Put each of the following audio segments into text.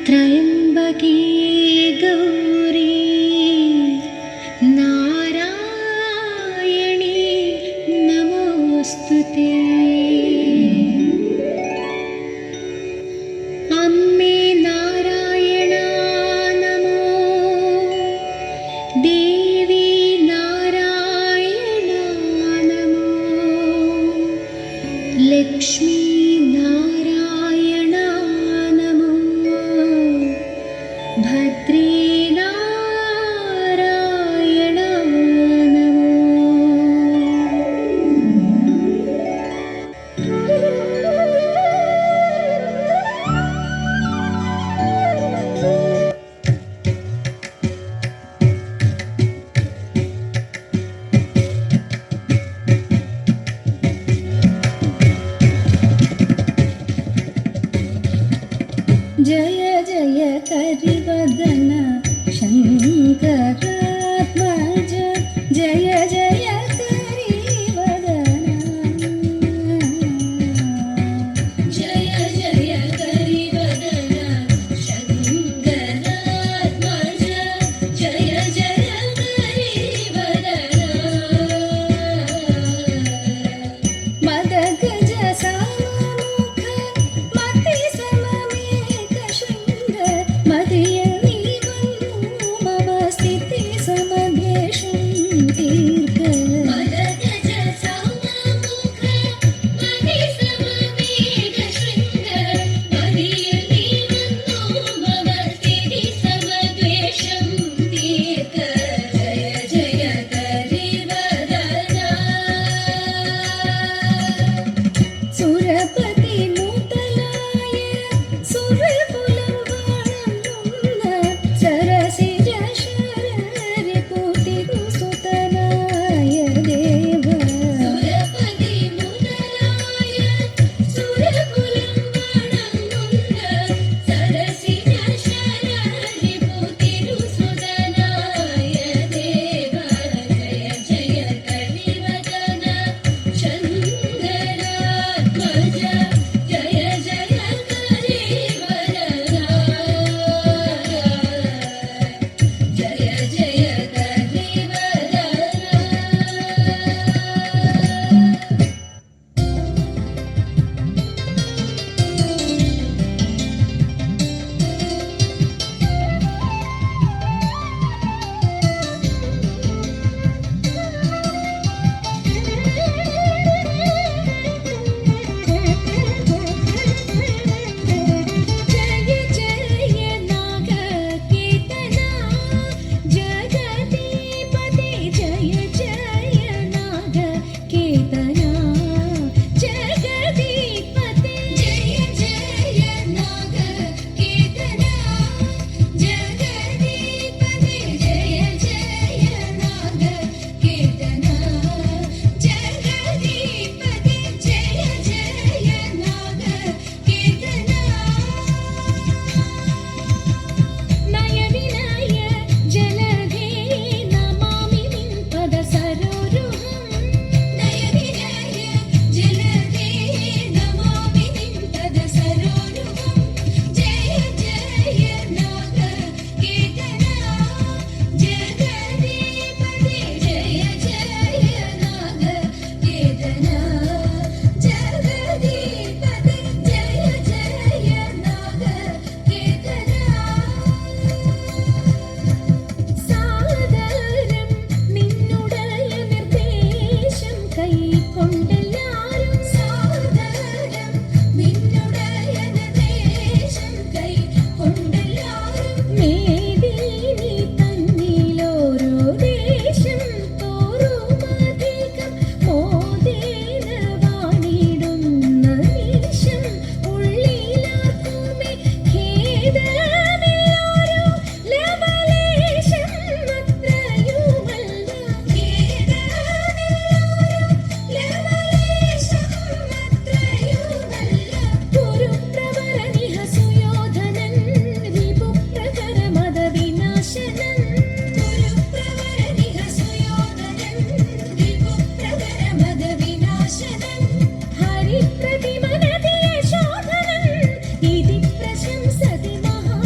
ത്രയംബകേ ഗൗരി നാരായണീ നമോസ്തുതേ. അമ്മേ നാരായണ നമോ, ദേവി നാരായണ നമോ, ലക്ഷ്മി നാരായണ നമോ, ഭദ്രേ നാരായണ നമോ. ജയ ജയ കരിവദന ശങ്കരാത്മജ, ജയ ജയ കരിവദന, ജയ ജയ കരിവദന ശങ്കരാത്മജ, ജയ ജയ കരിവദന. മദഗജ സാമുഖ മതി സമമേക ശൃംഗ, മതിയിൽ നീ വന്നു മമ സ്ഥിതി സമദ്വേഷം തീർക്ക. മദഗജ സാമുഖ മതി സമമേക ശൃംഗ, മതിയിൽ നീ വന്നു മമ സ്ഥിതി സമദ്വേഷം തീർക്ക. ജയ ജയ കരിവദന. സുരപതി നൂതനായ സുരകുലം വാഴുന്ന സരസിജ ശരരിപുതിരു സുതനായ ദേവ. സുരപതി നൂതനായ സുരകുലം വാഴുന്ന സരസിജ ശരരിപുതിരു സുതനായ ദേവ. ജയ ജയ കരിവദന ശങ്കരാത്മജ, ജയ ജയ കരിവദന, ജയ ജയ കരിവദന. ജയ ജയ നാഗകീർത്തന, ജഗദീപതി ജയ ജയ നാഗകീർത്തന, ജഗദീപതി ജയ ജയ നാഗകീർത്തന, ജഗദീപതി ജയ ജയ നാഗകീർത്തന, ജഗദീപതി ജയ ജയ നാഗകീർത്തന. നയവിനയ ജലധേ നമാമി നിൻ പദസരോരുഹം, നയവിനയ ജലധേ നമാമി നിൻ പദസരോരുഹം, ജയ ജയ നാഗകീർത്തന, ജഗദീപതി ജയ ജയ നാഗകീർത്തന, ജഗദീപതി ജയ ജയ നാഗകീർത്തന. സാദരം നിന്നുടയ നിർദ്ദേശം കൈക്കൊണ്ടെല്ലാരും, സാദരം നിന്നുടയ നിർദ്ദേശം കൈക്കൊണ്ടെല്ലാരും, മേദിനി തന്നിലോരോ ദേശം തോറുമധികം മോദേന വാണിടുന്ന നിമിഷം ഉള്ളിലാർക്കുമേ ഖേദമില്ലോരു ലവലേശം അത്രയുമല്ല, ഖേദമില്ലോരു ലവലേശം അത്രയുമല്ല. പുരുപ്രവര നിഹസുയോധനൻ റിപുപ്രകര മദവിനാശനൻ, പുരുപ്രവര നിഹസുയോധനൻ റിപുപ്രകര മദവിനാശനൻ, ഹരിപ്രതിമനതിയ ശോധനൻ ഇതി പ്രശംസതി മഹാ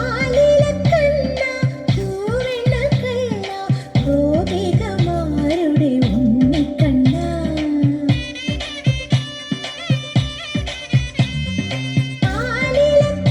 ആലിലക്കണ്ണ പൂവെണ്ണക്കണ്ണ ഗോപികമാരുടെ ഉണ്ണിക്കണ്ണ ആലിലക്കണ്ണ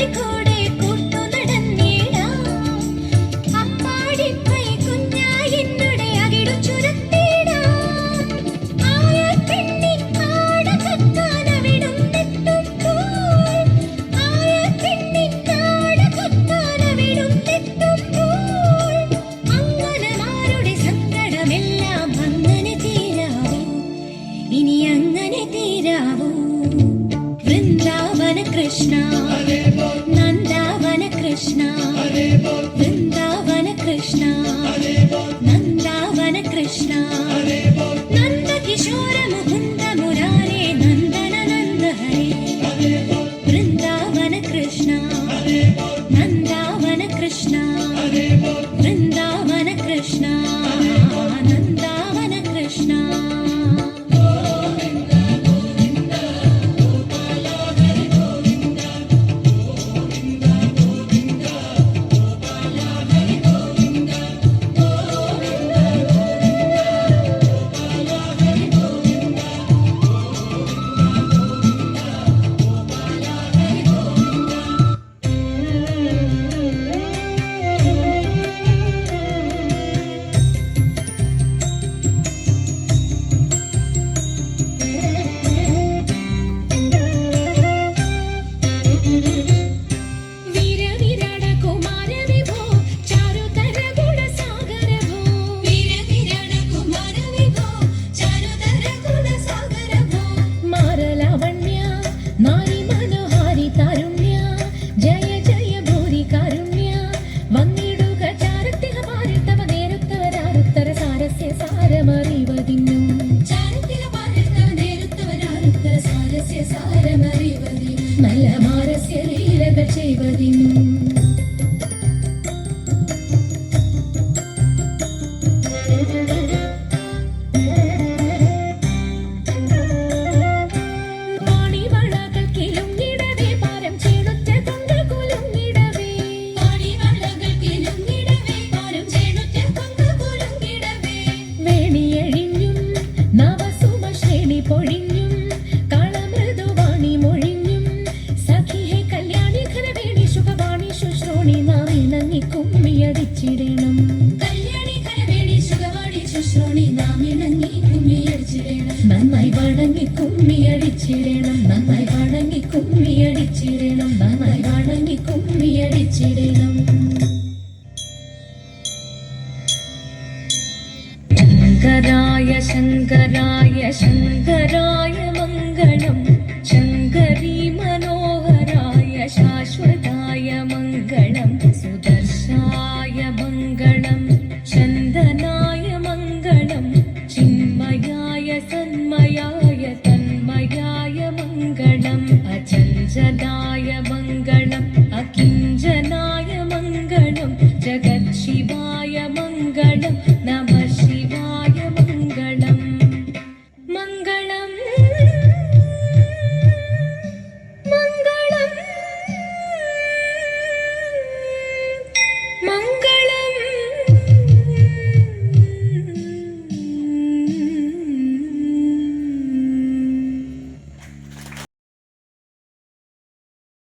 കൂടെ കൂടെ കൂർത്തു നടന്നിടാം. അപ്പാടിപ്പൈ കുഞ്ഞായി എന്നുടെ അകിടു ചുരത്തിടാം. ആയ പെണ്ണിൻ ആട കത്താൻ അവിടുന്നെത്തുമ്പോൾ, ആയ പെണ്ണിൻ ആട കത്താൻ അവിടുന്നെത്തുമ്പോൾ, അങ്കനമാരുടെ സങ്കടമെല്ലാം അങ്ങനെ തീരാവൂ, ഇനി അങ്ങനെ തീരാവൂ. വൃന്ദാവന കൃഷ്ണ നന്ദാവന കൃഷ്ണ, വൃന്ദാവന കൃഷ്ണ നന്ദാവന കൃഷ്ണ, നന്ദകിശോര മുകുന്ദ മുരാരേ നന്ദന നന്ദ ഹരേ. വൃന്ദാവന കൃഷ്ണ നന്ദാവന കൃഷ്ണ, വൃന്ദാവന കൃഷ്ണ നന്ദാവന കൃഷ്ണ. വീരവിരാട കുമാര വിഭോ ചാരുതര ഗുണസാഗര ഭോ, വീരവിരാട കുമാര വിഭോ ചാരുതര ഗുണസാഗര ഭോ. മാരലാവണ്യ നാരി മനോഹാരി താരുണ്യ, ജയ ജയ ഭൂരി കാരുണ്യ, വന്നിടുക ചാരത്തിക പാരിൽ തവ നേരുത്തവരാരുത്തര സാരസ്യ സാരമറിവതിന്നും, ചാരത്തിക പാരിൽ തവ നേരുത്തവരാരുത്തര സാരസ്യ സാരമറിവതിന്നും, നല്ല മാരസ്യ ലീലകൾ ചെയ്വതിന്നും. വാണിവളകൾ കിലുങ്ങിടവേ പാരം ചേണുറ്റ കൊങ്കൽ കുലുങ്ങിടവേ, വാണിവളകൾ കിലുങ്ങിടവേ പാരം ചേണുറ്റ കൊങ്കൽ കുലുങ്ങിടവേ. വേണിയഴിഞ്ഞും നവസുമ ശ്രേണി പൊഴിഞ്ഞും കാളമൃദുവാണി മൊഴിഞ്ഞും, സഖിഹേ കല്യാണി ഘനവേണി ശുഭവാണി ശുശ്രൂണി നാം ഇണങ്ങി കുമ്മിയടിച്ചിടണം. കല്യാണി ഘനവേണി ശുഭവാണി ശുശ്രൂണി നാം ഇണങ്ങി കുമ്മിയടിച്ചിടണം. നന്നായി വണങ്ങി കുമ്മിയടിച്ചിടണം, നന്നായി വണങ്ങി കുമ്മിയടിച്ചിടണം, നന്നായി വണങ്ങി കുമ്മിയടിച്ചിടണം. ശങ്കരായ ശങ്കരായ ശങ്കരായ മംഗളം, ശങ്കരീ മനോഹരായ ശാശ്വതായ മംഗളം, സുദർശായ മംഗളം, ചന്ദനായ മംഗളം, ചിന്മയായ സന്മയായ തന്മയായ മംഗളം, അചഞ്ചലായ മംഗളം, അകിഞ്ചനായ